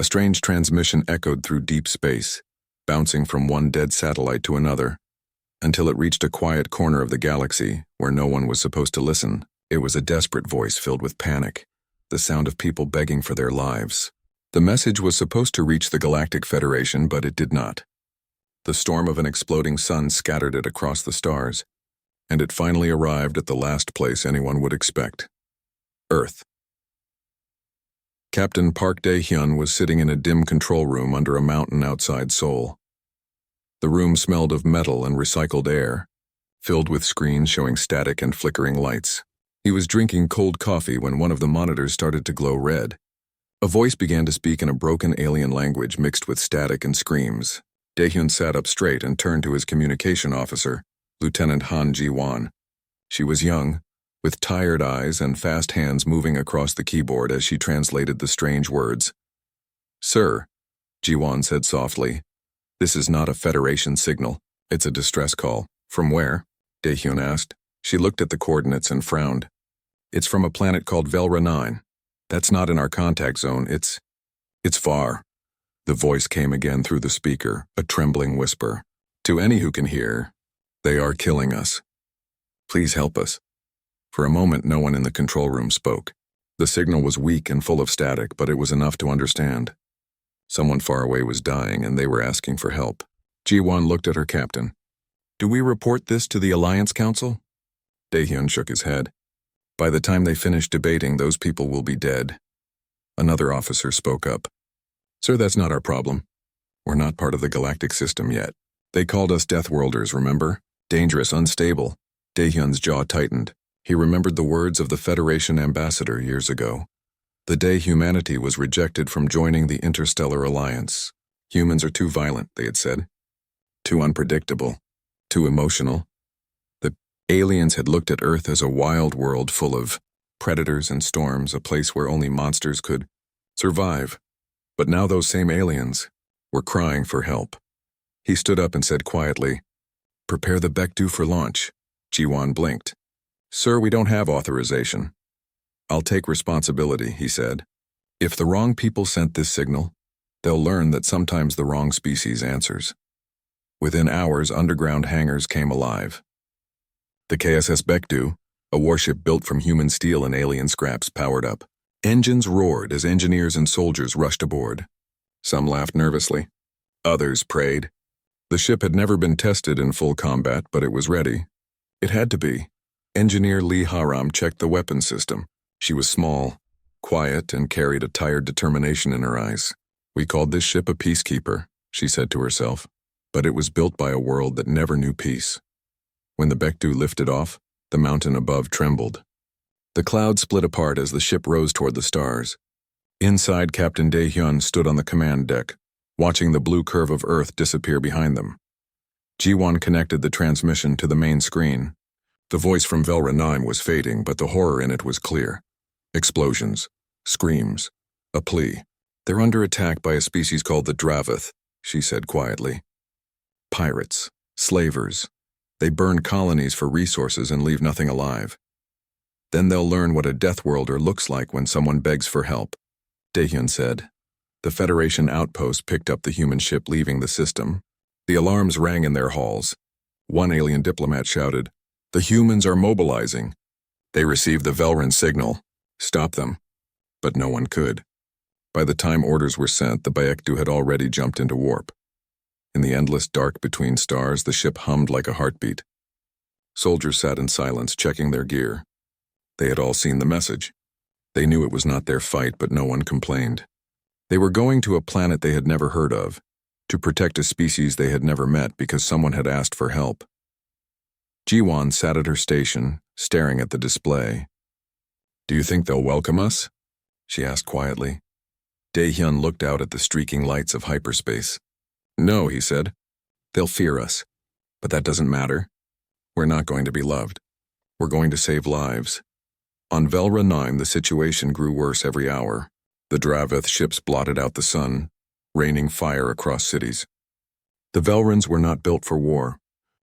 A strange transmission echoed through deep space, bouncing from one dead satellite to another, until it reached a quiet corner of the galaxy where no one was supposed to listen. It was a desperate voice filled with panic, the sound of people begging for their lives. The message was supposed to reach the Galactic Federation, but it did not. The storm of an exploding sun scattered it across the stars, and it finally arrived at the last place anyone would expect: Earth. Captain Park Dae-hyun was sitting in a dim control room under a mountain outside Seoul. The room smelled of metal and recycled air, filled with screens showing static and flickering lights. He was drinking cold coffee when one of the monitors started to glow red. A voice began to speak in a broken alien language mixed with static and screams. Dae-hyun sat up straight and turned to his communication officer, Lieutenant Han Ji-won. She was young, with tired eyes and fast hands moving across the keyboard as she translated the strange words. "Sir," Ji-won said softly, "this is not a Federation signal. It's a distress call." "From where?" Dae-hyun asked. She looked at the coordinates and frowned. "It's from a planet called Velra 9. That's not in our contact zone. It's far." The voice came again through the speaker, a trembling whisper. "To any who can hear, they are killing us. Please help us." For a moment, no one in the control room spoke. The signal was weak and full of static, but it was enough to understand. Someone far away was dying, and they were asking for help. Ji-won looked at her captain. "Do we report this to the Alliance Council?" Dae-hyun shook his head. "By the time they finish debating, those people will be dead." Another officer spoke up. "Sir, that's not our problem. We're not part of the galactic system yet. They called us Deathworlders, remember? Dangerous, unstable." Dae-hyun's jaw tightened. He remembered the words of the Federation ambassador years ago. The day humanity was rejected from joining the Interstellar Alliance. Humans are too violent, they had said. Too unpredictable. Too emotional. The aliens had looked at Earth as a wild world full of predators and storms, a place where only monsters could survive. But now those same aliens were crying for help. He stood up and said quietly, "Prepare the Baekdu for launch." Ji-won blinked. "Sir, we don't have authorization." "I'll take responsibility," he said. "If the wrong people sent this signal, they'll learn that sometimes the wrong species answers." Within hours, underground hangars came alive. The KSS Baekdu, a warship built from human steel and alien scraps, powered up. Engines roared as engineers and soldiers rushed aboard. Some laughed nervously. Others prayed. The ship had never been tested in full combat, but it was ready. It had to be. Engineer Lee Haram checked the weapon system. She was small, quiet, and carried a tired determination in her eyes. "We called this ship a peacekeeper," she said to herself, "but it was built by a world that never knew peace." When the Baekdu lifted off, the mountain above trembled. The clouds split apart as the ship rose toward the stars. Inside, Captain Dae-hyun stood on the command deck, watching the blue curve of Earth disappear behind them. Ji-won connected the transmission to the main screen. The voice from Velra 9 was fading, but the horror in it was clear. Explosions, screams, a plea. "They're under attack by a species called the Dravith," she said quietly. "Pirates, slavers. They burn colonies for resources and leave nothing alive. Then they'll learn what a Deathworlder looks like when someone begs for help," Dae-hyun said. The Federation outpost picked up the human ship leaving the system. The alarms rang in their halls. One alien diplomat shouted, "The humans are mobilizing." They received the Velran signal. Stop them. But no one could. By the time orders were sent, the Baekdu had already jumped into warp. In the endless dark between stars, the ship hummed like a heartbeat. Soldiers sat in silence, checking their gear. They had all seen the message. They knew it was not their fight, but no one complained. They were going to a planet they had never heard of, to protect a species they had never met because someone had asked for help. Ji-won sat at her station, staring at the display. "Do you think they'll welcome us?" she asked quietly. Dae-hyun looked out at the streaking lights of hyperspace. "No," he said. "They'll fear us. But that doesn't matter. We're not going to be loved. We're going to save lives." On Velra 9, the situation grew worse every hour. The Dravith ships blotted out the sun, raining fire across cities. The Velrans were not built for war.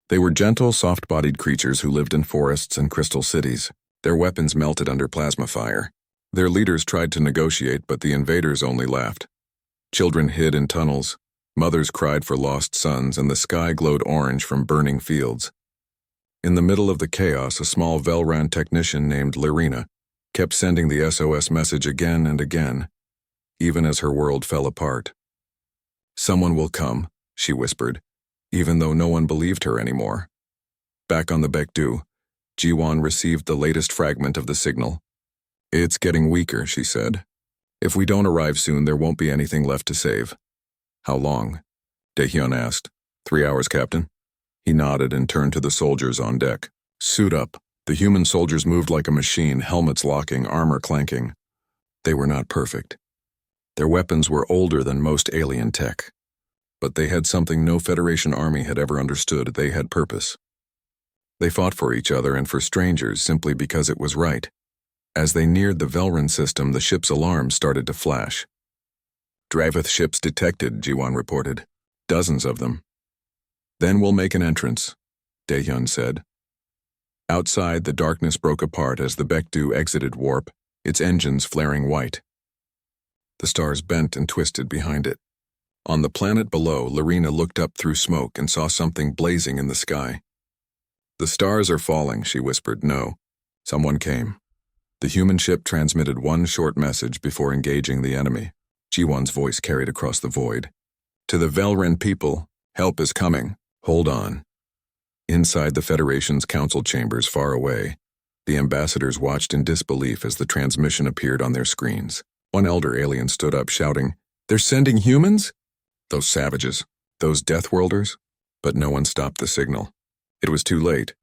They were gentle, soft-bodied creatures who lived in forests and crystal cities. Their weapons melted under plasma fire. Their leaders tried to negotiate, but the invaders only laughed. Children hid in tunnels, mothers cried for lost sons, and the sky glowed orange from burning fields. In the middle of the chaos, a small Velran technician named Lyrina kept sending the SOS message again and again, even as her world fell apart. "Someone will come," she whispered, even though no one believed her anymore. Back on the Baekdu, Jiwon received the latest fragment of the signal. "It's getting weaker," she said. "If we don't arrive soon, there won't be anything left to save." "How long?" Daehyun asked. 3 hours, Captain." He nodded and turned to the soldiers on deck. "Suit up." The human soldiers moved like a machine, helmets locking, armor clanking. They were not perfect. Their weapons were older than most alien tech. But they had something no Federation army had ever understood. They had purpose. They fought for each other and for strangers simply because it was right. As they neared the Velran system, the ship's alarm started to flash. "Dravith ships detected," Jiwon reported. "Dozens of them." "Then we'll make an entrance," Daehyun said. Outside, the darkness broke apart as the Baekdu exited warp, its engines flaring white. The stars bent and twisted behind it. On the planet below, Lyrina looked up through smoke and saw something blazing in the sky. "The stars are falling," she whispered. "No, someone came." The human ship transmitted one short message before engaging the enemy. Jiwon's voice carried across the void. "To the Velran people, help is coming. Hold on." Inside the Federation's council chambers far away, the ambassadors watched in disbelief as the transmission appeared on their screens. One elder alien stood up shouting, "They're sending humans? Those savages, those Deathworlders?" But no one stopped the signal. It was too late.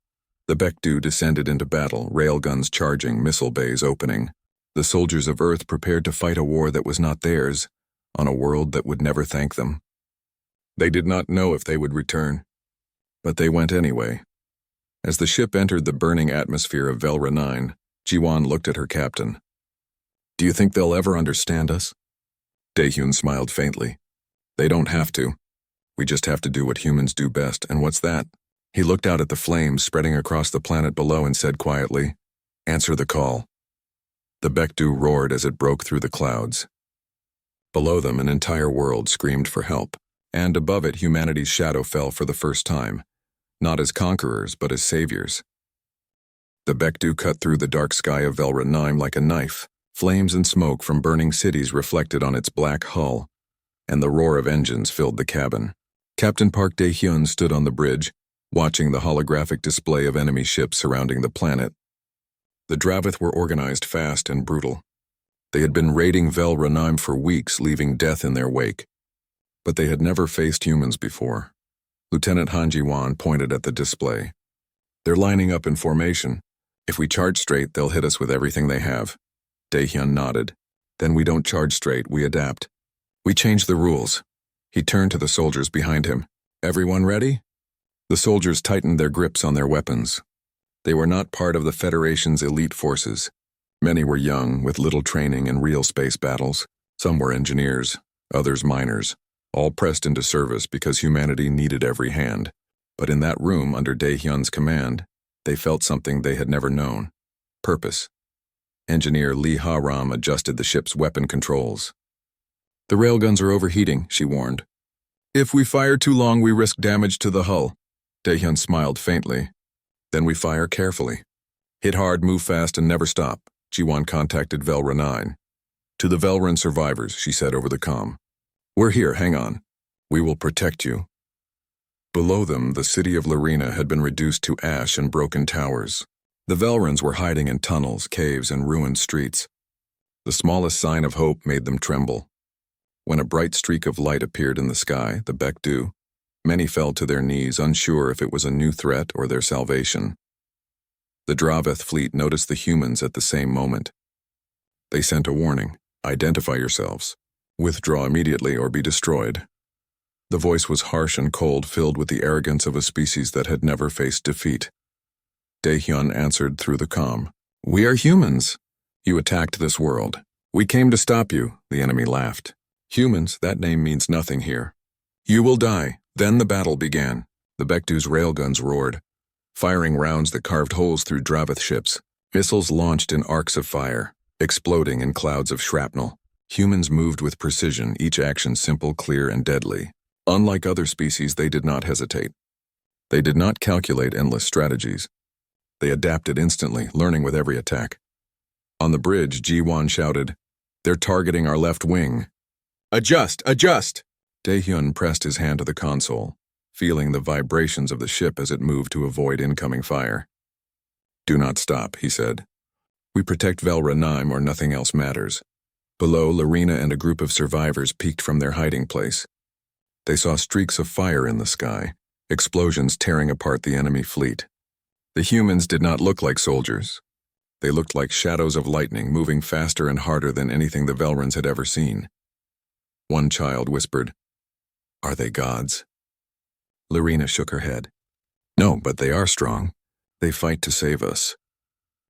The Baekdu descended into battle, railguns charging, missile bays opening. The soldiers of Earth prepared to fight a war that was not theirs, on a world that would never thank them. They did not know if they would return, but they went anyway. As the ship entered the burning atmosphere of Velra 9, Jiwon looked at her captain. "Do you think they'll ever understand us?" Daehyun smiled faintly. "They don't have to. We just have to do what humans do best, and what's that?" He looked out at the flames spreading across the planet below and said quietly, "Answer the call." The Baekdu roared as it broke through the clouds. Below them, an entire world screamed for help, and above it, humanity's shadow fell for the first time, not as conquerors, but as saviors. The Baekdu cut through the dark sky of Velra 9 like a knife, flames and smoke from burning cities reflected on its black hull, and the roar of engines filled the cabin. Captain Park Daehyun stood on the bridge, watching the holographic display of enemy ships surrounding the planet. The Dravith were organized fast and brutal. They had been raiding Velra 9 for weeks, leaving death in their wake. But they had never faced humans before. Lieutenant Han Ji-won pointed at the display. "They're lining up in formation. If we charge straight, they'll hit us with everything they have." Daehyun nodded. "Then we don't charge straight, we adapt. We change the rules." He turned to the soldiers behind him. "Everyone ready?" The soldiers tightened their grips on their weapons. They were not part of the Federation's elite forces. Many were young, with little training in real space battles. Some were engineers, others miners, all pressed into service because humanity needed every hand. But in that room, under Daehyun's command, they felt something they had never known: purpose. Engineer Lee Ha-ram adjusted the ship's weapon controls. "The railguns are overheating," she warned. "If we fire too long, we risk damage to the hull." Daehyun smiled faintly. "Then we fire carefully. Hit hard, move fast, and never stop." Jiwon contacted Velra 9. "To the Velran survivors," she said over the comm. "We're here, hang on. We will protect you." Below them, the city of Lyrina had been reduced to ash and broken towers. The Velrans were hiding in tunnels, caves, and ruined streets. The smallest sign of hope made them tremble. When a bright streak of light appeared in the sky, the Baekdu, many fell to their knees, unsure if it was a new threat or their salvation. The Dravith fleet noticed the humans at the same moment. They sent a warning: "Identify yourselves. Withdraw immediately or be destroyed." The voice was harsh and cold, filled with the arrogance of a species that had never faced defeat. Daehyun answered through the comm. "We are humans. You attacked this world. We came to stop you," the enemy laughed. "Humans, that name means nothing here. You will die." Then the battle began. The Baekdu's railguns roared, firing rounds that carved holes through Dravith ships. Missiles launched in arcs of fire, exploding in clouds of shrapnel. Humans moved with precision, each action simple, clear, and deadly. Unlike other species, they did not hesitate. They did not calculate endless strategies. They adapted instantly, learning with every attack. On the bridge, Ji-won shouted, "They're targeting our left wing." "Adjust! Adjust!" Dae-hyun pressed his hand to the console, feeling the vibrations of the ship as it moved to avoid incoming fire. "Do not stop," he said. "We protect Velra 9 or nothing else matters." Below, Lorena and a group of survivors peeked from their hiding place. They saw streaks of fire in the sky, explosions tearing apart the enemy fleet. The humans did not look like soldiers. They looked like shadows of lightning, moving faster and harder than anything the Velrans had ever seen. One child whispered, "Are they gods?" Lorena shook her head. "No, but they are strong. They fight to save us."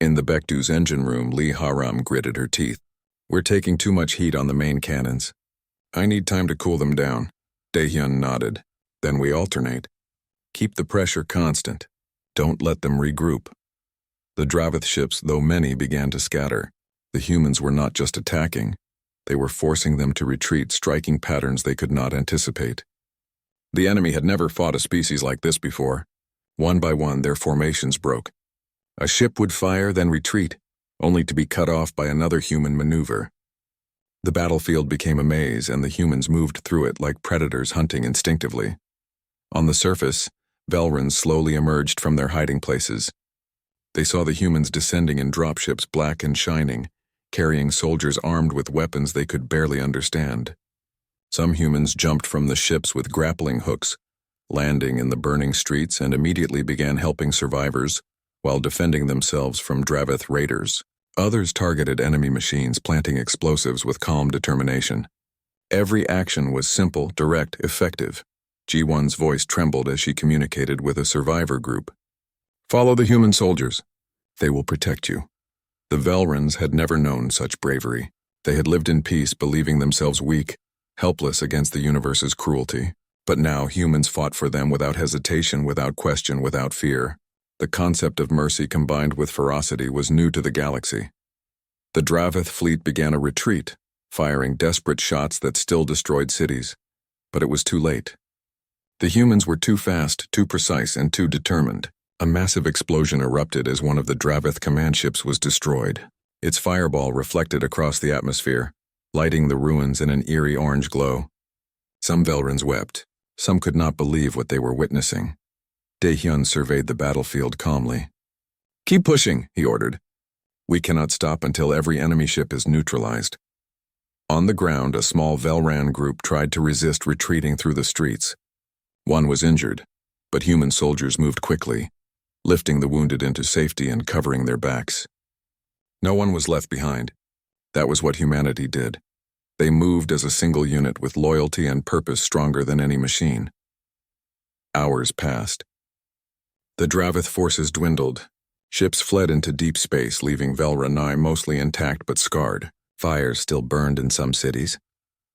In the Baekdu's engine room, Lee Haram gritted her teeth. "We're taking too much heat on the main cannons. I need time to cool them down." Dae-hyun nodded. "Then we alternate. Keep the pressure constant. Don't let them regroup." The Dravith ships, though many, began to scatter. The humans were not just attacking. They were forcing them to retreat, striking patterns they could not anticipate. The enemy had never fought a species like this before. One by one, their formations broke. A ship would fire, then retreat, only to be cut off by another human maneuver. The battlefield became a maze, and the humans moved through it like predators hunting instinctively. On the surface, Velrans slowly emerged from their hiding places. They saw the humans descending in dropships, black and shining, carrying soldiers armed with weapons they could barely understand. Some humans jumped from the ships with grappling hooks, landing in the burning streets, and immediately began helping survivors while defending themselves from Dravith raiders. Others targeted enemy machines, planting explosives with calm determination. Every action was simple, direct, effective. Ji-won's voice trembled as she communicated with a survivor group. "Follow the human soldiers. They will protect you." The Velrans had never known such bravery. They had lived in peace, believing themselves weak, helpless against the universe's cruelty. But now humans fought for them without hesitation, without question, without fear. The concept of mercy combined with ferocity was new to the galaxy. The Dravith fleet began a retreat, firing desperate shots that still destroyed cities. But it was too late. The humans were too fast, too precise, and too determined. A massive explosion erupted as one of the Dravith command ships was destroyed. Its fireball reflected across the atmosphere, lighting the ruins in an eerie orange glow. Some Velrans wept. Some could not believe what they were witnessing. Dae-hyun surveyed the battlefield calmly. "Keep pushing," he ordered. "We cannot stop until every enemy ship is neutralized." On the ground, a small Velran group tried to resist retreating through the streets. One was injured, but human soldiers moved quickly, lifting the wounded into safety and covering their backs. No one was left behind. That was what humanity did. They moved as a single unit with loyalty and purpose stronger than any machine. Hours passed. The Dravith forces dwindled. Ships fled into deep space, leaving Velra 9 mostly intact but scarred. Fires still burned in some cities,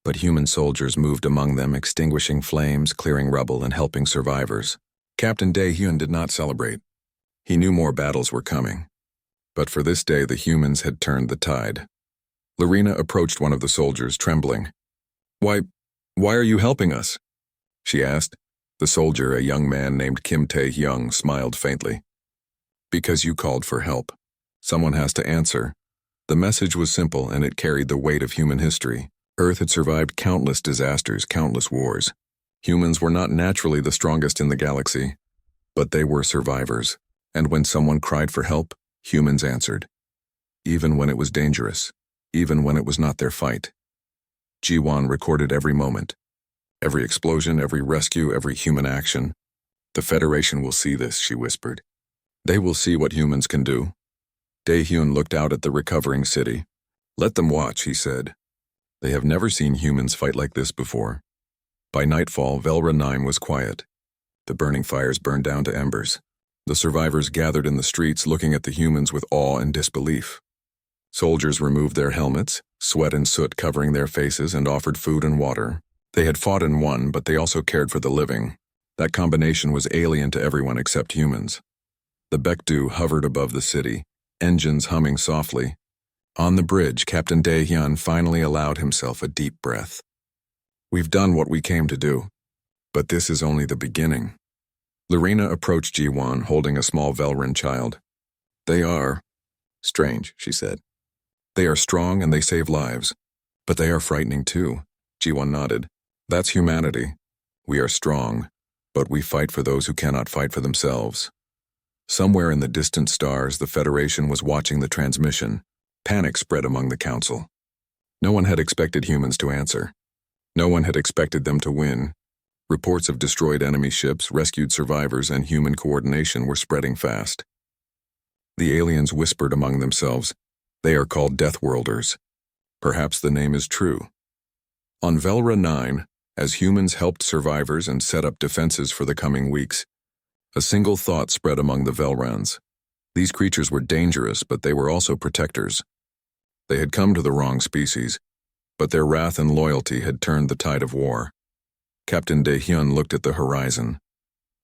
but human soldiers moved among them, extinguishing flames, clearing rubble, and helping survivors. Captain Dae-hyun did not celebrate. He knew more battles were coming. But for this day, the humans had turned the tide. Lorena approached one of the soldiers, trembling. Why are you helping us?" she asked. The soldier, a young man named Kim Tae-hyung, smiled faintly. "Because you called for help. Someone has to answer." The message was simple, and it carried the weight of human history. Earth had survived countless disasters, countless wars. Humans were not naturally the strongest in the galaxy, but they were survivors. And when someone cried for help, humans answered. Even when it was dangerous, even when it was not their fight. Ji-won recorded every moment. Every explosion, every rescue, every human action. "The Federation will see this," she whispered. "They will see what humans can do." Dae-hyun looked out at the recovering city. "Let them watch," he said. "They have never seen humans fight like this before." By nightfall, Velra 9 was quiet. The burning fires burned down to embers. The survivors gathered in the streets, looking at the humans with awe and disbelief. Soldiers removed their helmets, sweat and soot covering their faces, and offered food and water. They had fought and won, but they also cared for the living. That combination was alien to everyone except humans. The Baekdu hovered above the city, engines humming softly. On the bridge, Captain Daehyun finally allowed himself a deep breath. We've done what we came to do, but this is only the beginning. Lorena approached Ji-won holding a small Velran child. They are strange, she said. They are strong and they save lives, but they are frightening too. Ji-won nodded. That's humanity. We are strong, but we fight for those who cannot fight for themselves. Somewhere in the distant stars, the Federation was watching the transmission. Panic spread among the Council. No one had expected humans to answer. No one had expected them to win. Reports of destroyed enemy ships, rescued survivors, and human coordination were spreading fast. The aliens whispered among themselves. They are called Deathworlders. Perhaps the name is true. On Velra 9, as humans helped survivors and set up defenses for the coming weeks, a single thought spread among the Velrans. These creatures were dangerous, but they were also protectors. They had come to the wrong species, but their wrath and loyalty had turned the tide of war. Captain Daehyun looked at the horizon.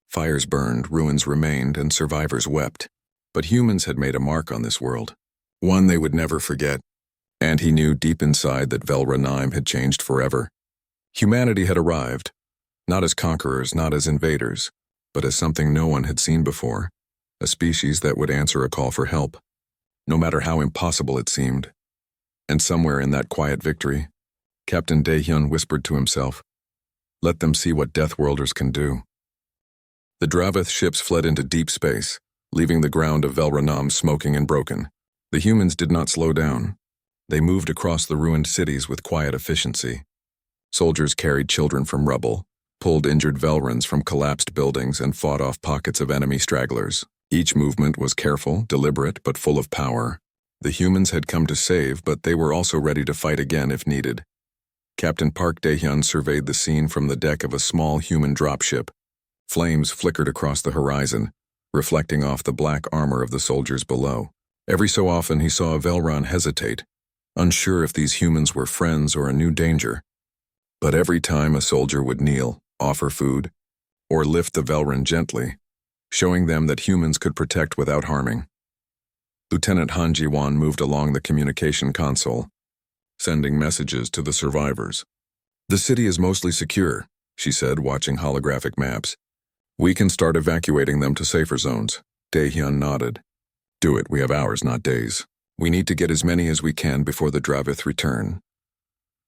Fires burned, ruins remained, and survivors wept. But humans had made a mark on this world, one they would never forget. And he knew deep inside that Velra 9 had changed forever. Humanity had arrived, not as conquerors, not as invaders, but as something no one had seen before, a species that would answer a call for help, no matter how impossible it seemed. And somewhere in that quiet victory, Captain Daehyun whispered to himself, "Let them see what Deathworlders can do." The Dravith ships fled into deep space, leaving the ground of Velranam smoking and broken. The humans did not slow down. They moved across the ruined cities with quiet efficiency. Soldiers carried children from rubble, pulled injured Velrans from collapsed buildings, and fought off pockets of enemy stragglers. Each movement was careful, deliberate, but full of power. The humans had come to save, but they were also ready to fight again if needed. Captain Park Daehyun surveyed the scene from the deck of a small human dropship. Flames flickered across the horizon, reflecting off the black armor of the soldiers below. Every so often he saw a Velran hesitate, unsure if these humans were friends or a new danger. But every time a soldier would kneel, offer food, or lift the Velran gently, showing them that humans could protect without harming. Lieutenant Han Ji-won moved along the communication console, sending messages to the survivors. "The city is mostly secure," she said, watching holographic maps. "We can start evacuating them to safer zones." Daehyun nodded. "Do it, we have hours, not days. We need to get as many as we can before the Dravith return."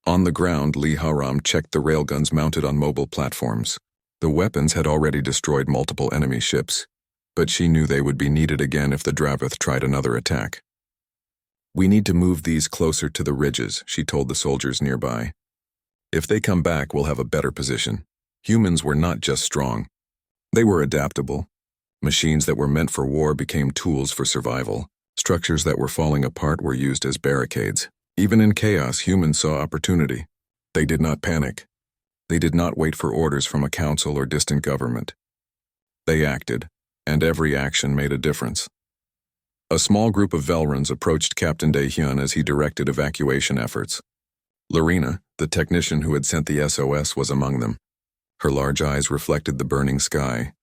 On the ground, Lee Haram checked the railguns mounted on mobile platforms. The weapons had already destroyed multiple enemy ships, but she knew they would be needed again if the Dravith tried another attack. "We need to move these closer to the ridges," she told the soldiers nearby. "If they come back, we'll have a better position." Humans were not just strong. They were adaptable. Machines that were meant for war became tools for survival. Structures that were falling apart were used as barricades. Even in chaos, humans saw opportunity. They did not panic. They did not wait for orders from a council or distant government. They acted, and every action made a difference. A small group of Velrans approached Captain Daehyun as he directed evacuation efforts. Lorena, the technician who had sent the SOS, was among them. Her large eyes reflected the burning sky,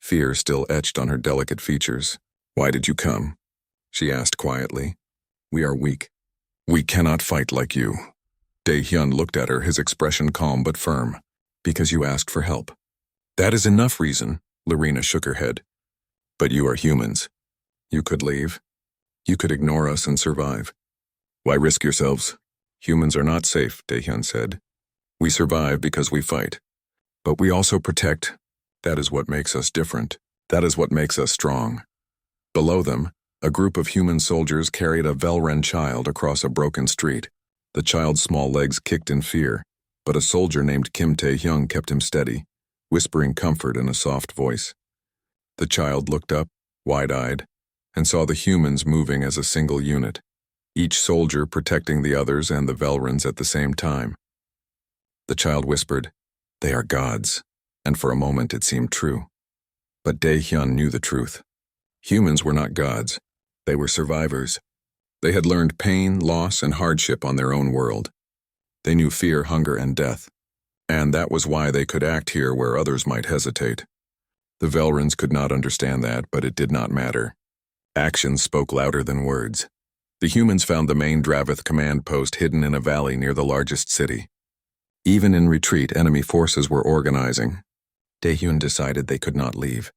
fear still etched on her delicate features. "Why did you come?" she asked quietly. "We are weak. We cannot fight like you." Daehyun looked at her, his expression calm but firm. "Because you asked for help." "That is enough reason," Lorena shook her head. "But you are humans. You could leave. You could ignore us and survive. Why risk yourselves? Humans are not safe," Daehyun said. "We survive because we fight. But we also protect. That is what makes us different. That is what makes us strong." Below them, a group of human soldiers carried a Velran child across a broken street. The child's small legs kicked in fear, but a soldier named Kim Tae-hyung kept him steady, whispering comfort in a soft voice. The child looked up, wide-eyed, and saw the humans moving as a single unit, each soldier protecting the others and the Velrans at the same time. The child whispered, "They are gods," and for a moment it seemed true. But Daehyun knew the truth. Humans were not gods. They were survivors. They had learned pain, loss, and hardship on their own world. They knew fear, hunger, and death. And that was why they could act here where others might hesitate. The Velrans could not understand that, but it did not matter. Actions spoke louder than words. The humans found the main Dravith command post hidden in a valley near the largest city. Even in retreat, enemy forces were organizing. Daehyun decided they could not leave.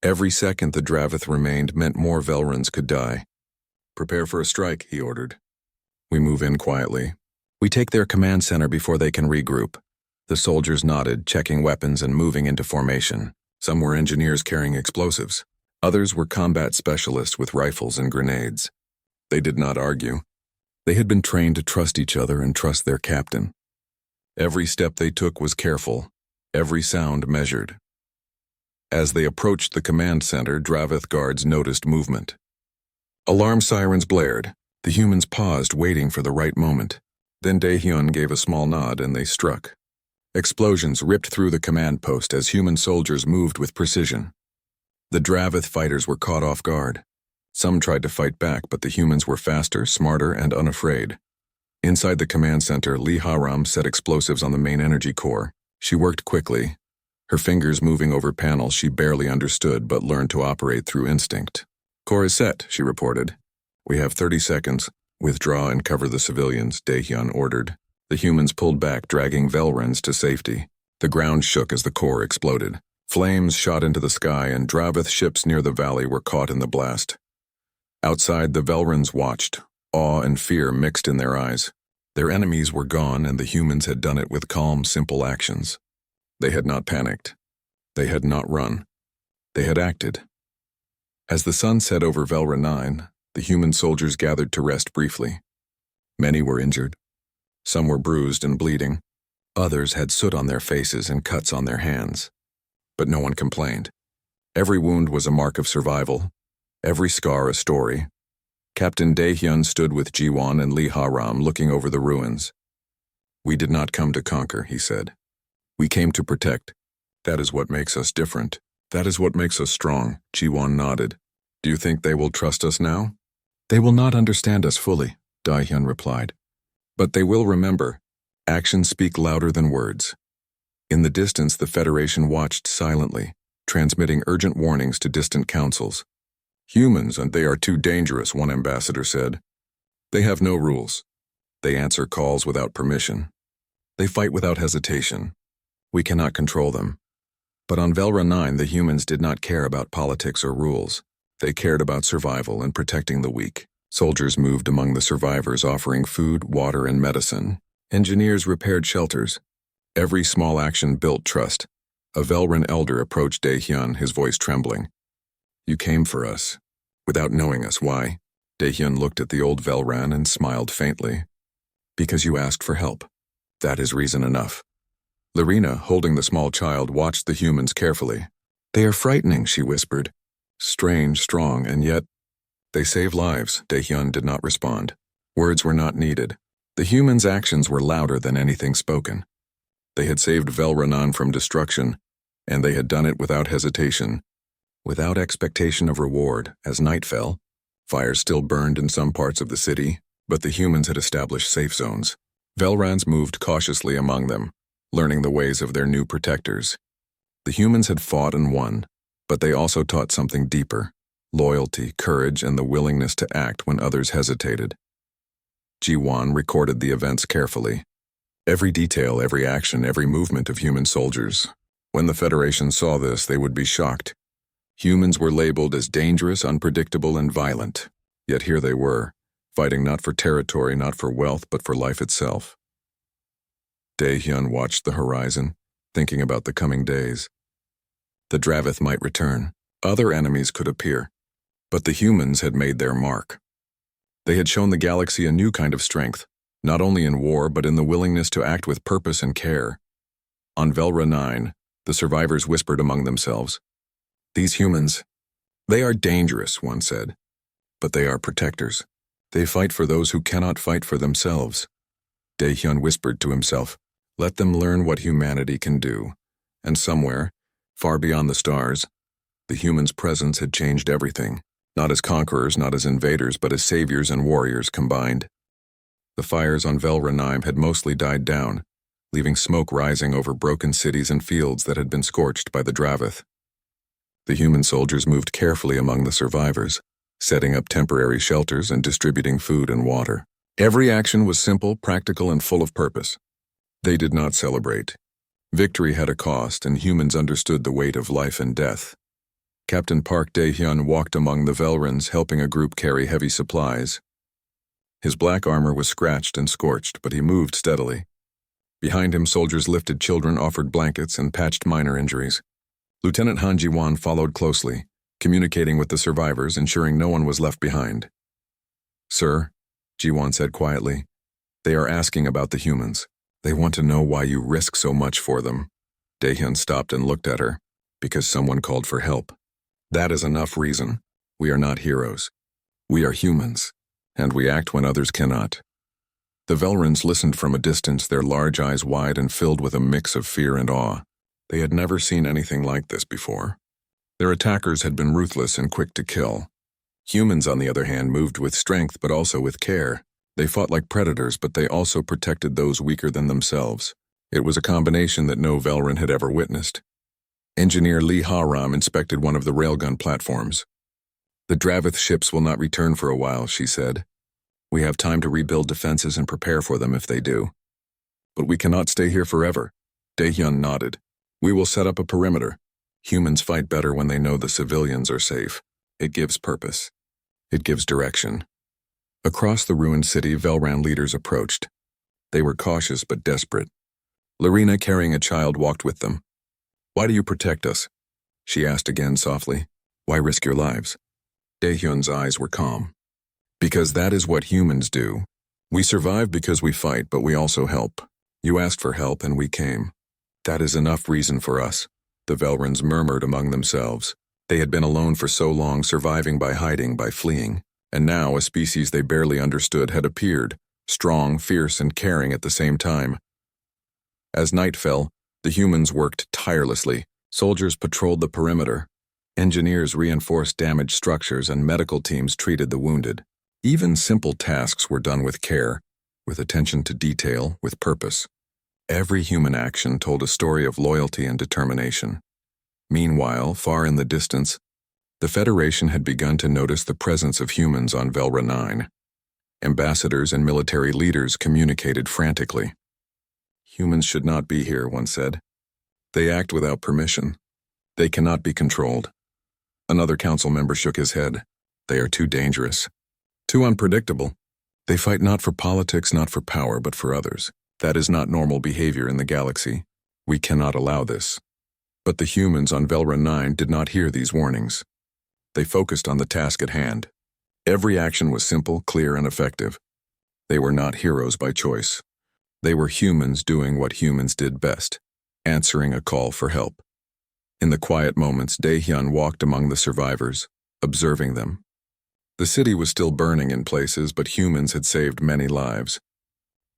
Every second the Dravith remained meant more Velrans could die. "Prepare for a strike," he ordered. We move in quietly. We take their command center before they can regroup. The soldiers nodded, checking weapons and moving into formation. Some were engineers carrying explosives. Others were combat specialists with rifles and grenades. They did not argue. They had been trained to trust each other and trust their captain. Every step they took was careful, every sound measured. As they approached the command center, Dravith guards noticed movement. Alarm sirens blared. The humans paused, waiting for the right moment. Then Daehyun gave a small nod and they struck. Explosions ripped through the command post as human soldiers moved with precision. The Dravith fighters were caught off guard. Some tried to fight back, but the humans were faster, smarter, and unafraid. Inside the command center, Lee Ha-ram set explosives on the main energy core. She worked quickly, her fingers moving over panels she barely understood but learned to operate through instinct. "Core is set," she reported. "We have 30 seconds. Withdraw and cover the civilians," Daehyun ordered. The humans pulled back, dragging Velrans to safety. The ground shook as the core exploded. Flames shot into the sky, and Dravith ships near the valley were caught in the blast. Outside, the Velrans watched, awe and fear mixed in their eyes. Their enemies were gone, and the humans had done it with calm, simple actions. They had not panicked. They had not run. They had acted. As the sun set over Velra 9, the human soldiers gathered to rest briefly. Many were injured. Some were bruised and bleeding. Others had soot on their faces and cuts on their hands. But no one complained. Every wound was a mark of survival. Every scar a story. Captain Daehyun stood with Ji-won and Lee Ha-ram looking over the ruins. "We did not come to conquer," he said. "We came to protect. That is what makes us different. That is what makes us strong." Ji-won nodded. "Do you think they will trust us now?" "They will not understand us fully," Daehyun replied. "But they will remember. Actions speak louder than words." In the distance, the Federation watched silently, transmitting urgent warnings to distant councils. "Humans, and they are too dangerous," one ambassador said. "They have no rules. They answer calls without permission. They fight without hesitation. We cannot control them." But on Velra 9, the humans did not care about politics or rules. They cared about survival and protecting the weak. Soldiers moved among the survivors, offering food, water, and medicine. Engineers repaired shelters. Every small action built trust. A Velran elder approached Daehyun, his voice trembling. "You came for us, without knowing us. Why?" Daehyun looked at the old Velran and smiled faintly. "Because you asked for help. That is reason enough." Lorena, holding the small child, watched the humans carefully. "They are frightening," she whispered. "Strange, strong, and yet they save lives." Daehyun did not respond. Words were not needed. The humans' actions were louder than anything spoken. They had saved Velranan from destruction, and they had done it without hesitation, without expectation of reward. As night fell, fires still burned in some parts of the city, but the humans had established safe zones. Velrans moved cautiously among them, learning the ways of their new protectors. The humans had fought and won, but they also taught something deeper: loyalty, courage, and the willingness to act when others hesitated. Ji-won recorded the events carefully. Every detail, every action, every movement of human soldiers. When the Federation saw this, they would be shocked. Humans were labeled as dangerous, unpredictable, and violent. Yet here they were, fighting not for territory, not for wealth, but for life itself. Daehyun watched the horizon, thinking about the coming days. The Dravith might return. Other enemies could appear. But the humans had made their mark. They had shown the galaxy a new kind of strength, not only in war, but in the willingness to act with purpose and care. On Velra 9, the survivors whispered among themselves. "These humans, they are dangerous," one said, "but they are protectors. They fight for those who cannot fight for themselves." Daehyun whispered to himself, "Let them learn what humanity can do." And somewhere, far beyond the stars, the humans' presence had changed everything, not as conquerors, not as invaders, but as saviors and warriors combined. The fires on Velra 9 had mostly died down, leaving smoke rising over broken cities and fields that had been scorched by the Dravith. The human soldiers moved carefully among the survivors, setting up temporary shelters and distributing food and water. Every action was simple, practical, and full of purpose. They did not celebrate. Victory had a cost, and humans understood the weight of life and death. Captain Park Dae-hyun walked among the Velrans, helping a group carry heavy supplies. His black armor was scratched and scorched, but he moved steadily. Behind him, soldiers lifted children, offered blankets, and patched minor injuries. Lieutenant Han Ji-won followed closely, communicating with the survivors, ensuring no one was left behind. "Sir," Ji-won said quietly, "they are asking about the humans. They want to know why you risk so much for them." Dae-hyun stopped and looked at her. "Because someone called for help. That is enough reason. We are not heroes. We are humans, and we act when others cannot." The Velrans listened from a distance, their large eyes wide and filled with a mix of fear and awe. They had never seen anything like this before. Their attackers had been ruthless and quick to kill. Humans, on the other hand, moved with strength but also with care. They fought like predators, but they also protected those weaker than themselves. It was a combination that no Velran had ever witnessed. Engineer Lee Ha-ram inspected one of the railgun platforms. "The Dravith ships will not return for a while," she said. "We have time to rebuild defenses and prepare for them if they do. But we cannot stay here forever." Dae-hyun nodded. "We will set up a perimeter. Humans fight better when they know the civilians are safe. It gives purpose. It gives direction." Across the ruined city, Velran leaders approached. They were cautious but desperate. Lorena, carrying a child, walked with them. "Why do you protect us?" she asked again softly. "Why risk your lives?" Dae-hyun's eyes were calm. "Because that is what humans do. We survive because we fight, but we also help. You asked for help and we came. That is enough reason for us," the Velrans murmured among themselves. They had been alone for so long, surviving by hiding, by fleeing. And now a species they barely understood had appeared, strong, fierce, and caring at the same time. As night fell, the humans worked tirelessly. Soldiers patrolled the perimeter. Engineers reinforced damaged structures, and medical teams treated the wounded. Even simple tasks were done with care, with attention to detail, with purpose. Every human action told a story of loyalty and determination. Meanwhile, far in the distance, the Federation had begun to notice the presence of humans on Velra 9. Ambassadors and military leaders communicated frantically. "Humans should not be here," one said. "They act without permission. They cannot be controlled." Another council member shook his head. "They are too dangerous. Too unpredictable. They fight not for politics, not for power, but for others. That is not normal behavior in the galaxy. We cannot allow this." But the humans on Velra 9 did not hear these warnings. They focused on the task at hand. Every action was simple, clear, and effective. They were not heroes by choice. They were humans doing what humans did best, answering a call for help. In the quiet moments, Dae-hyun walked among the survivors, observing them. The city was still burning in places, but humans had saved many lives.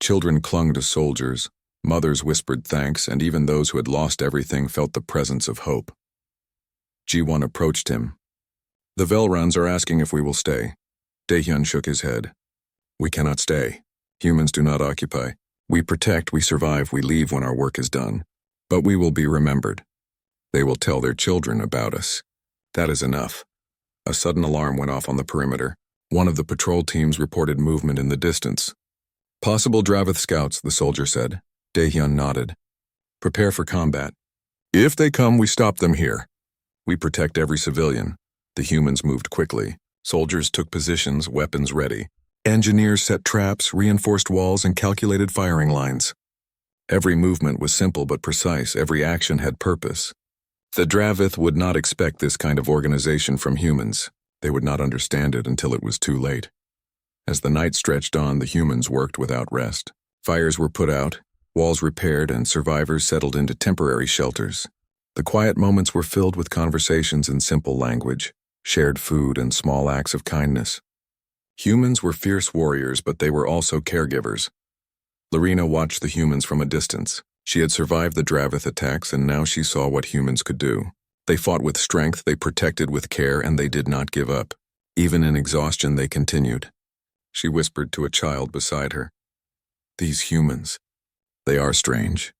Children clung to soldiers, mothers whispered thanks, and even those who had lost everything felt the presence of hope. Ji-won approached him. "The Velrans are asking if we will stay." Dae-hyun shook his head. "We cannot stay. Humans do not occupy. We protect, we survive, we leave when our work is done. But we will be remembered. They will tell their children about us. That is enough." A sudden alarm went off on the perimeter. One of the patrol teams reported movement in the distance. "Possible Dravith scouts," the soldier said. Dae-hyun nodded. "Prepare for combat. If they come, we stop them here. We protect every civilian." The humans moved quickly. Soldiers took positions, weapons ready. Engineers set traps, reinforced walls, and calculated firing lines. Every movement was simple but precise. Every action had purpose. The Dravith would not expect this kind of organization from humans. They would not understand it until it was too late. As the night stretched on, the humans worked without rest. Fires were put out, walls repaired, and survivors settled into temporary shelters. The quiet moments were filled with conversations in simple language, shared food, and small acts of kindness. Humans were fierce warriors, but they were also caregivers. Lorena watched the humans from a distance. She had survived the Dravith attacks, and now she saw what humans could do. They fought with strength, they protected with care, and they did not give up. Even in exhaustion, they continued. She whispered to a child beside her. "These humans, they are strange,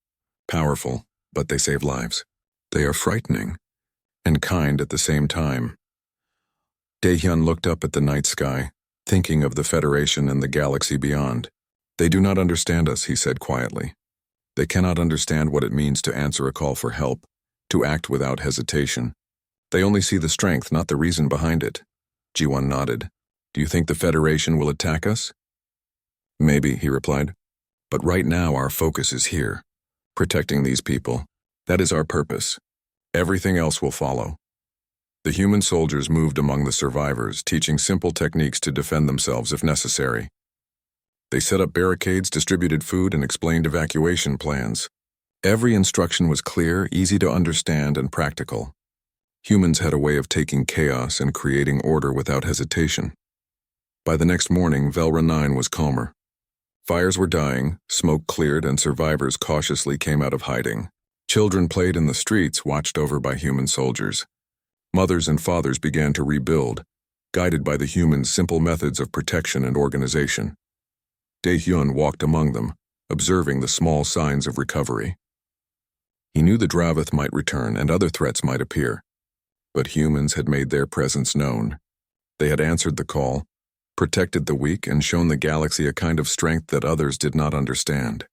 powerful, but they save lives. They are frightening, and kind at the same time." Daehyun looked up at the night sky, thinking of the Federation and the galaxy beyond. They do not understand us, he said quietly. They cannot understand what it means to answer a call for help, to act without hesitation. They only see the strength, not the reason behind it. Ji-won nodded. Do you think the Federation will attack us? Maybe, he replied. But right now our focus is here. Protecting these people. That is our purpose. Everything else will follow. The human soldiers moved among the survivors, teaching simple techniques to defend themselves if necessary. They set up barricades, distributed food, and explained evacuation plans. Every instruction was clear, easy to understand, and practical. Humans had a way of taking chaos and creating order without hesitation. By the next morning, Velra 9 was calmer. Fires were dying, smoke cleared, and survivors cautiously came out of hiding. Children played in the streets, watched over by human soldiers. Mothers and fathers began to rebuild, guided by the humans' simple methods of protection and organization. Daehyun walked among them, observing the small signs of recovery. He knew the Dravith might return and other threats might appear. But humans had made their presence known. They had answered the call, protected the weak, and shown the galaxy a kind of strength that others did not understand.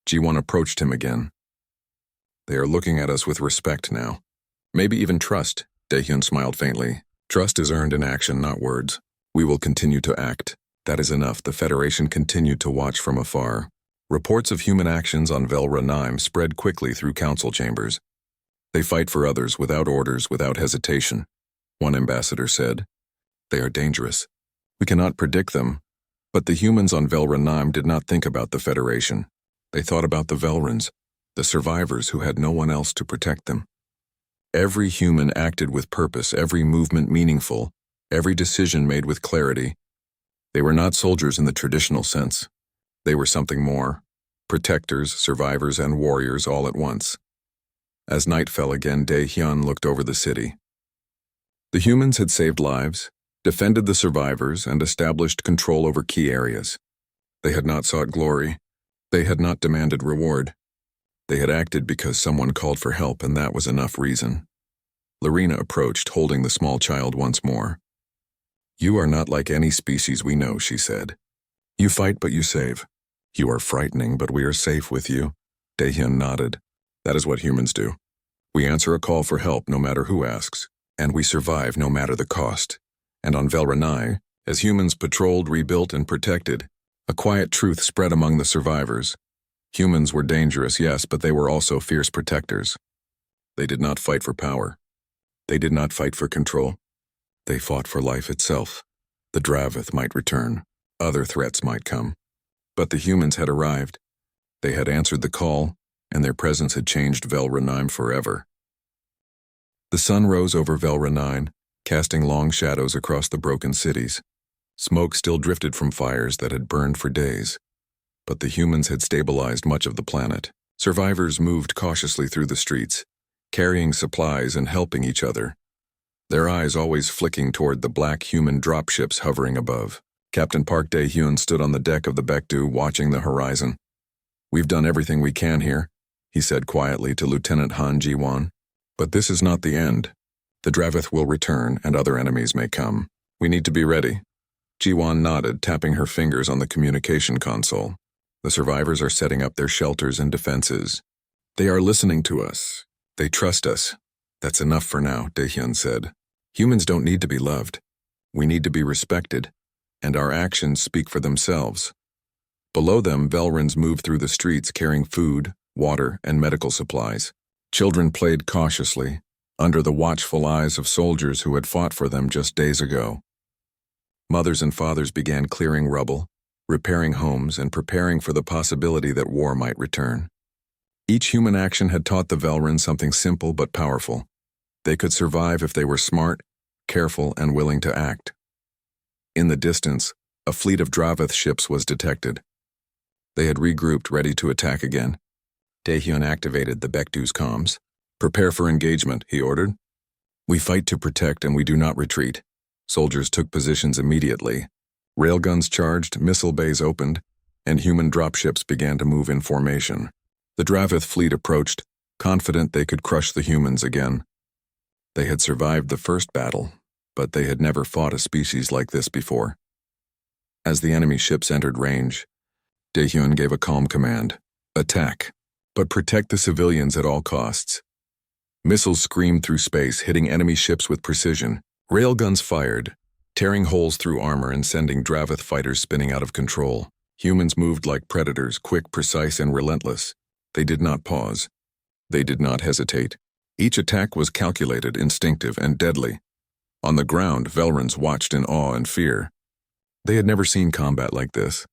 Ji-won approached him again. They are looking at us with respect now. Maybe even trust, Daehyun smiled faintly. Trust is earned in action, not words. We will continue to act. That is enough. The Federation continued to watch from afar. Reports of human actions on Velra 9 spread quickly through council chambers. They fight for others without orders, without hesitation. One ambassador said, They are dangerous. We cannot predict them. But the humans on Velra 9 did not think about the Federation. They thought about the Velrans, the survivors who had no one else to protect them. Every human acted with purpose, every movement meaningful, every decision made with clarity. They were not soldiers in the traditional sense. They were something more, protectors, survivors, and warriors all at once. As night fell again, Daehyun looked over the city. The humans had saved lives, defended the survivors, and established control over key areas. They had not sought glory. They had not demanded reward. They had acted because someone called for help, and that was enough reason. Lorena approached, holding the small child once more. You are not like any species we know, she said. You fight, but you save. You are frightening, but we are safe with you. Daehyun nodded. That is what humans do. We answer a call for help no matter who asks, and we survive no matter the cost. And on Velra 9, as humans patrolled, rebuilt, and protected, a quiet truth spread among the survivors. Humans were dangerous, yes, but they were also fierce protectors. They did not fight for power. They did not fight for control. They fought for life itself. The Dravith might return. Other threats might come. But the humans had arrived. They had answered the call, and their presence had changed Velra 9 forever. The sun rose over Velra 9, casting long shadows across the broken cities. Smoke still drifted from fires that had burned for days. But the humans had stabilized much of the planet. Survivors moved cautiously through the streets, carrying supplies and helping each other, their eyes always flicking toward the black human dropships hovering above. Captain Park Dae-hyun stood on the deck of the Baekdu watching the horizon. We've done everything we can here, he said quietly to Lieutenant Han Ji-won. But this is not the end. The Dravith will return and other enemies may come. We need to be ready. Ji-won nodded, tapping her fingers on the communication console. The survivors are setting up their shelters and defenses. They are listening to us. They trust us. That's enough for now, Daehyun said. Humans don't need to be loved. We need to be respected, and our actions speak for themselves. Below them, Velrans moved through the streets carrying food, water, and medical supplies. Children played cautiously, under the watchful eyes of soldiers who had fought for them just days ago. Mothers and fathers began clearing rubble, repairing homes, and preparing for the possibility that war might return. Each human action had taught the Velrans something simple but powerful. They could survive if they were smart, careful, and willing to act. In the distance, a fleet of Dravith ships was detected. They had regrouped, ready to attack again. Daehyun activated the Baekdu's comms. Prepare for engagement, he ordered. We fight to protect and we do not retreat. Soldiers took positions immediately. Railguns charged, missile bays opened, and human dropships began to move in formation. The Dravith fleet approached, confident they could crush the humans again. They had survived the first battle, but they had never fought a species like this before. As the enemy ships entered range, Daehyun gave a calm command: attack, but protect the civilians at all costs. Missiles screamed through space, hitting enemy ships with precision. Railguns fired, tearing holes through armor and sending Dravith fighters spinning out of control. Humans moved like predators, quick, precise, and relentless. They did not pause. They did not hesitate. Each attack was calculated, instinctive, and deadly. On the ground, Velrans watched in awe and fear. They had never seen combat like this.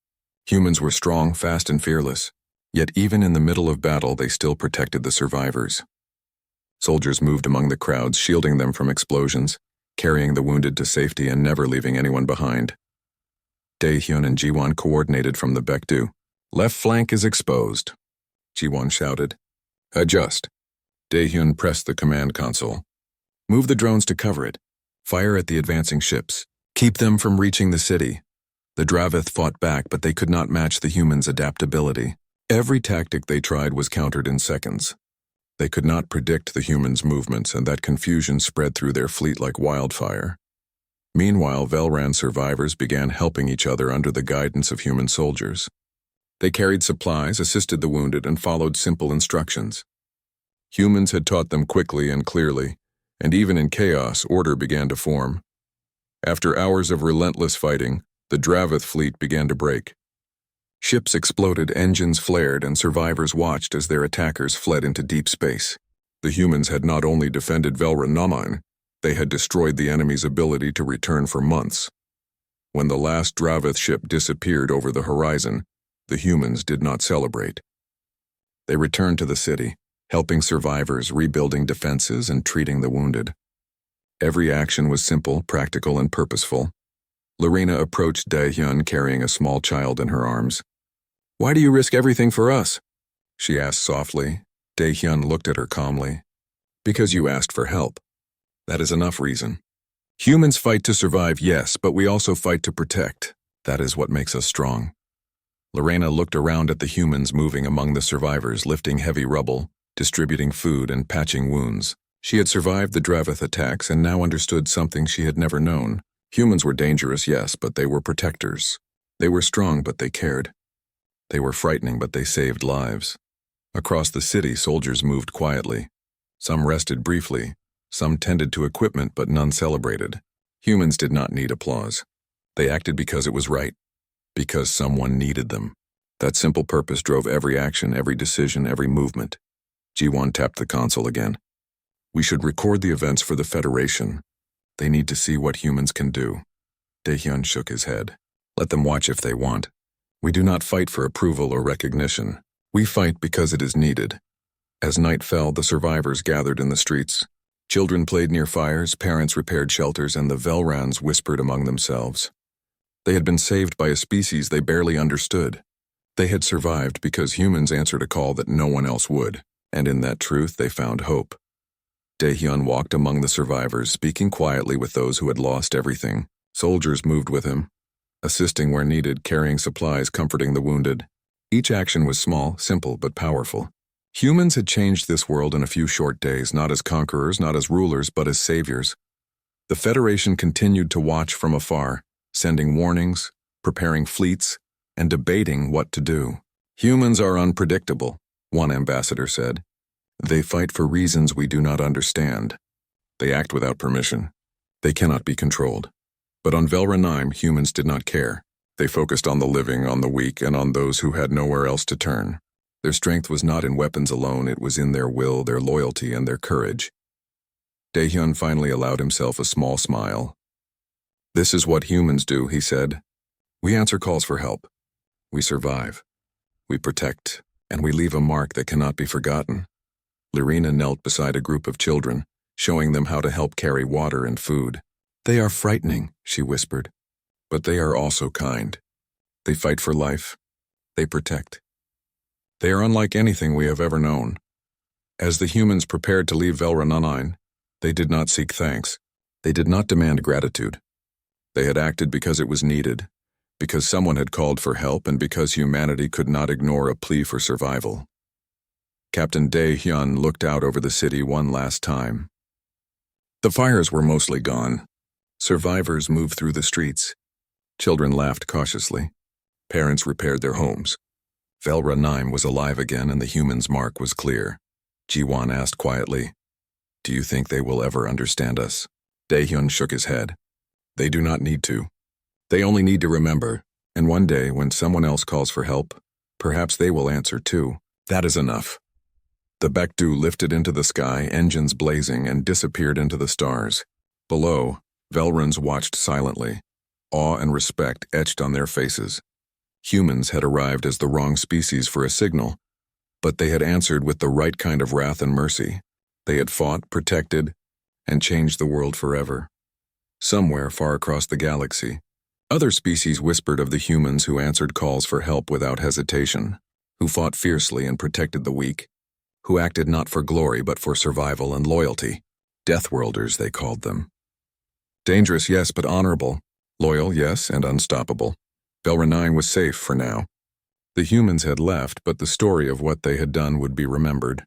Humans were strong, fast, and fearless. Yet even in the middle of battle, they still protected the survivors. Soldiers moved among the crowds, shielding them from explosions, carrying the wounded to safety and never leaving anyone behind. Daehyun and Jiwon coordinated from the Baekdu. Left flank is exposed, Jiwon shouted. Adjust. Daehyun pressed the command console. Move the drones to cover it. Fire at the advancing ships. Keep them from reaching the city. The Dravith fought back, but they could not match the humans' adaptability. Every tactic they tried was countered in seconds. They could not predict the humans' movements, and that confusion spread through their fleet like wildfire. Meanwhile, Velran survivors began helping each other under the guidance of human soldiers. They carried supplies, assisted the wounded, and followed simple instructions. Humans had taught them quickly and clearly, and even in chaos, order began to form. After hours of relentless fighting, the Dravith fleet began to break. Ships exploded, engines flared, and survivors watched as their attackers fled into deep space. The humans had not only defended Velran, they had destroyed the enemy's ability to return for months. When the last Dravith ship disappeared over the horizon, the humans did not celebrate. They returned to the city, helping survivors, rebuilding defenses, and treating the wounded. Every action was simple, practical, and purposeful. Lorena approached Daehyun carrying a small child in her arms. Why do you risk everything for us? She asked softly. Daehyun looked at her calmly. Because you asked for help. That is enough reason. Humans fight to survive, yes, but we also fight to protect. That is what makes us strong. Lorena looked around at the humans moving among the survivors, lifting heavy rubble, distributing food, and patching wounds. She had survived the Dravith attacks and now understood something she had never known. Humans were dangerous, yes, but they were protectors. They were strong, but they cared. They were frightening, but they saved lives. Across the city, soldiers moved quietly. Some rested briefly. Some tended to equipment, but none celebrated. Humans did not need applause. They acted because it was right. Because someone needed them. That simple purpose drove every action, every decision, every movement. Jiwon tapped the console again. We should record the events for the Federation. They need to see what humans can do. Daehyun shook his head. Let them watch if they want. We do not fight for approval or recognition. We fight because it is needed. As night fell, the survivors gathered in the streets. Children played near fires, parents repaired shelters, and the Velrans whispered among themselves. They had been saved by a species they barely understood. They had survived because humans answered a call that no one else would, and in that truth they found hope. Daehyun walked among the survivors, speaking quietly with those who had lost everything. Soldiers moved with him, assisting where needed, carrying supplies, comforting the wounded. Each action was small, simple, but powerful. Humans had changed this world in a few short days, not as conquerors, not as rulers, but as saviors. The Federation continued to watch from afar, sending warnings, preparing fleets, and debating what to do. Humans are unpredictable, one ambassador said. They fight for reasons we do not understand. They act without permission. They cannot be controlled. But on Velran, humans did not care. They focused on the living, on the weak, and on those who had nowhere else to turn. Their strength was not in weapons alone, it was in their will, their loyalty, and their courage. Daehyun finally allowed himself a small smile. This is what humans do, he said. We answer calls for help. We survive. We protect, and we leave a mark that cannot be forgotten. Lorena knelt beside a group of children, showing them how to help carry water and food. They are frightening, she whispered, but they are also kind. They fight for life. They protect. They are unlike anything we have ever known. As the humans prepared to leave Velran, they did not seek thanks. They did not demand gratitude. They had acted because it was needed, because someone had called for help, and because humanity could not ignore a plea for survival. Captain Daehyun looked out over the city one last time. The fires were mostly gone. Survivors moved through the streets. Children laughed cautiously. Parents repaired their homes. Velra 9 was alive again and the human's mark was clear. Jiwan asked quietly, "Do you think they will ever understand us?" Daehyun shook his head. "They do not need to. They only need to remember, and one day when someone else calls for help, perhaps they will answer too. That is enough." The Baekdu lifted into the sky, engines blazing, and disappeared into the stars. Below, Velrans watched silently, awe and respect etched on their faces. Humans had arrived as the wrong species for a signal, but they had answered with the right kind of wrath and mercy. They had fought, protected, and changed the world forever. Somewhere far across the galaxy, other species whispered of the humans who answered calls for help without hesitation, who fought fiercely and protected the weak, who acted not for glory but for survival and loyalty. Deathworlders, they called them. Dangerous, yes, but honorable. Loyal, yes, and unstoppable. Velra 9 was safe for now. The humans had left, but the story of what they had done would be remembered.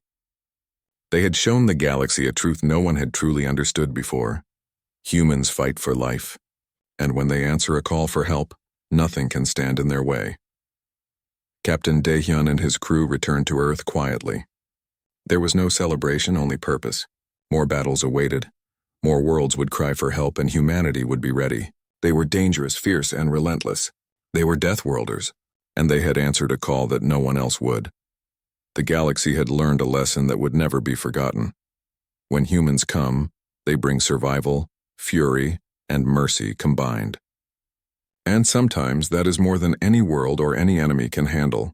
They had shown the galaxy a truth no one had truly understood before. Humans fight for life, and when they answer a call for help, nothing can stand in their way. Captain Daehyun and his crew returned to Earth quietly. There was no celebration, only purpose. More battles awaited. More worlds would cry for help and humanity would be ready. They were dangerous, fierce, and relentless. They were Deathworlders, and they had answered a call that no one else would. The galaxy had learned a lesson that would never be forgotten. When humans come, they bring survival, fury, and mercy combined. And sometimes that is more than any world or any enemy can handle.